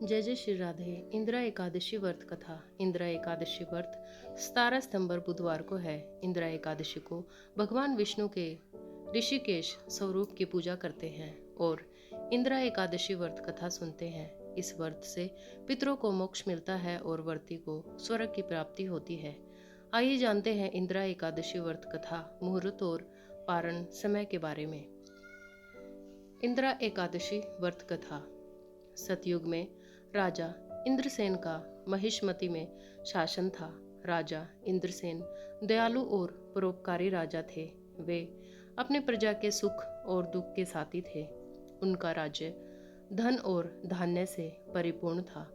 जय जय श्री राधे। इंदिरा एकादशी व्रत कथा। इंदिरा एकादशी व्रत 17 सितंबर बुधवार को है। इंदिरा एकादशी को भगवान विष्णु के ऋषिकेश स्वरूप की पूजा करते हैं और इंदिरा एकादशी व्रत कथा सुनते हैं। इस व्रत से पितरों को मोक्ष मिलता है और व्रती को स्वर्ग की प्राप्ति होती है। आइए जानते हैं इंदिरा एकादशी व्रत कथा, मुहूर्त और पारण समय के बारे में। इंदिरा एकादशी व्रत कथा। सतयुग में राजा इंद्रसेन का महिष्मति में शासन था। राजा इंद्रसेन दयालु और परोपकारी राजा थे। वे अपने प्रजा के सुख और दुख के साथी थे। उनका राज्य धन और धान्य से परिपूर्ण था।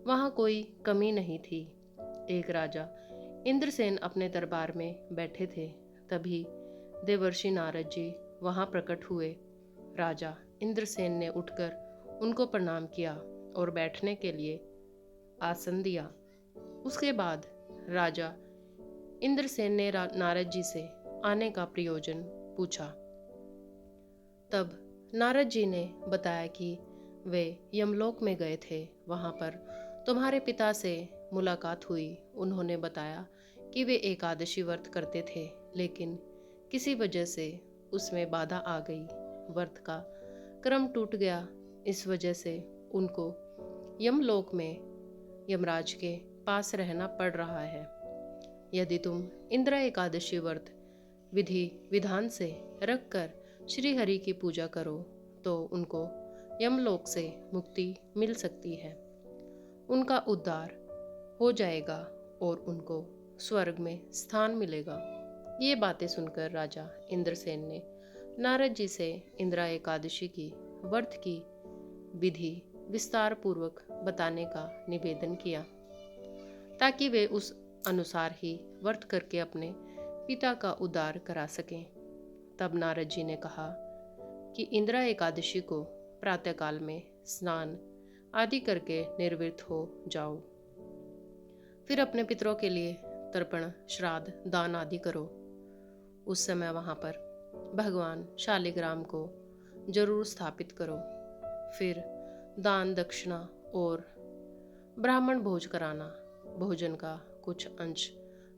वहाँ कोई कमी नहीं थी। एक राजा इंद्रसेन अपने दरबार में बैठे थे। तभी देवर्षि नारद जी वहाँ प्रकट हुए। राजा इंद्रसेन ने उठकर उनको प्रणाम किया और बैठने के लिए आसन दिया। उसके बाद राजा इंद्रसेन ने नारद जी से आने का प्रयोजन पूछा। तब नारद जी ने बताया कि वे यमलोक में गए थे। वहाँ पर तुम्हारे पिता से मुलाकात हुई। उन्होंने बताया कि वे एकादशी व्रत करते थे, लेकिन किसी वजह से उसमें बाधा आ गई। व्रत का क्रम टूट गया। इस वजह से उनको यमलोक में यमराज के पास रहना पड़ रहा है। यदि तुम इंदिरा एकादशी व्रत विधि विधान से रखकर श्री हरि की पूजा करो तो उनको यमलोक से मुक्ति मिल सकती है। उनका उद्धार हो जाएगा और उनको स्वर्ग में स्थान मिलेगा। ये बातें सुनकर राजा इंद्रसेन ने नारद जी से इंदिरा एकादशी की व्रत की विधि विस्तार पूर्वक बताने का निवेदन किया, ताकि वे उस अनुसार ही व्रत करके अपने पिता का उद्धार करा सकें। तब नारद जी ने कहा कि इंदिरा एकादशी को प्रातःकाल में स्नान आदि करके निर्वृत्त हो जाओ। फिर अपने पितरों के लिए तर्पण, श्राद्ध, दान आदि करो। उस समय वहाँ पर भगवान शालिग्राम को जरूर स्थापित करो। फिर दान, दक्षिणा और ब्राह्मण भोज कराना। भोजन का कुछ अंश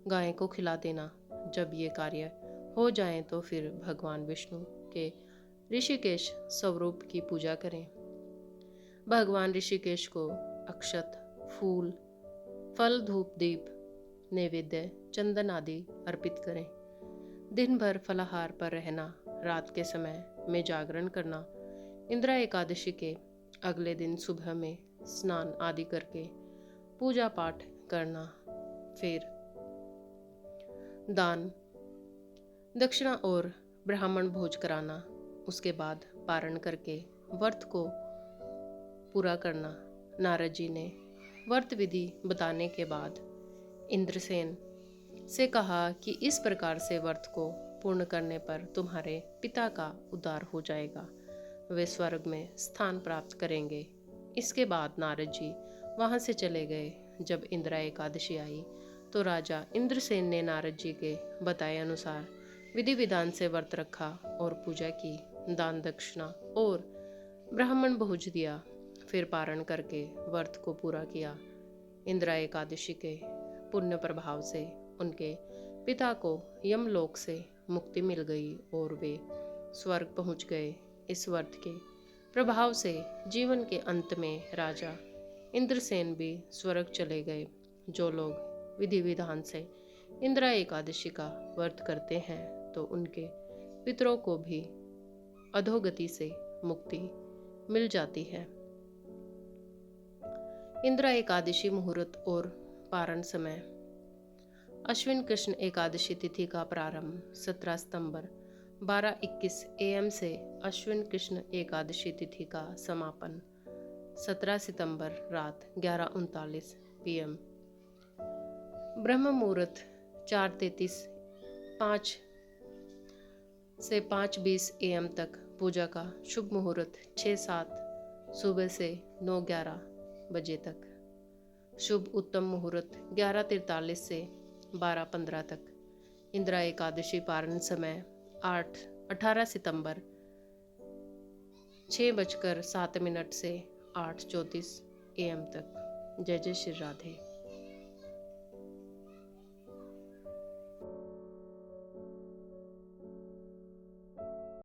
गाय को खिला देना। जब ये कार्य हो जाए तो फिर भगवान विष्णु के ऋषिकेश स्वरूप की पूजा करें। भगवान ऋषिकेश को अक्षत, फूल, फल, धूप, दीप, नैवेद्य, चंदन आदि अर्पित करें। दिन भर फलाहार पर रहना, रात के समय में जागरण करना। इंदिरा एकादशी के अगले दिन सुबह में स्नान आदि करके पूजा पाठ करना। फिर दान, दक्षिणा और ब्राह्मण भोज कराना। उसके बाद पारण करके व्रत को पूरा करना। नारद जी ने व्रत विधि बताने के बाद इंद्रसेन से कहा कि इस प्रकार से व्रत को पूर्ण करने पर तुम्हारे पिता का उद्धार हो जाएगा। वे स्वर्ग में स्थान प्राप्त करेंगे। इसके बाद नारद जी वहाँ से चले गए। जब इंदिरा एकादशी आई तो राजा इंद्रसेन ने नारद जी के बताए अनुसार विधि विधान से व्रत रखा और पूजा की, दान दक्षिणा और ब्राह्मण भोज दिया। फिर पारण करके व्रत को पूरा किया। इंदिरा एकादशी के पुण्य प्रभाव से उनके पिता को यमलोक से मुक्ति मिल गई और वे स्वर्ग पहुंच गए। इस व्रत के प्रभाव से जीवन के अंत में राजा इंद्रसेन भी स्वर्ग चले गए। जो लोग विधि विधान से इंदिरा एकादशी का व्रत करते हैं तो उनके पितरों को भी अधोगति से मुक्ति मिल जाती है। इंदिरा एकादशी मुहूर्त और पारण समय। अश्विन कृष्ण एकादशी तिथि का प्रारंभ 17 सितंबर 12:21 AM से अश्विन कृष्ण एकादशी तिथि का समापन 17 सितंबर रात 11:39 PM। ब्रह्म मुहूर्त 4:33 5 से 5:20 AM तक। पूजा का शुभ मुहूर्त 6-7 सुबह से 9-11 बजे तक। शुभ उत्तम मुहूर्त 11:43 से 12:15 तक। इंदिरा एकादशी पारण समय 18 सितंबर 6:07 से 8:34 AM तक। जय जय श्री राधे।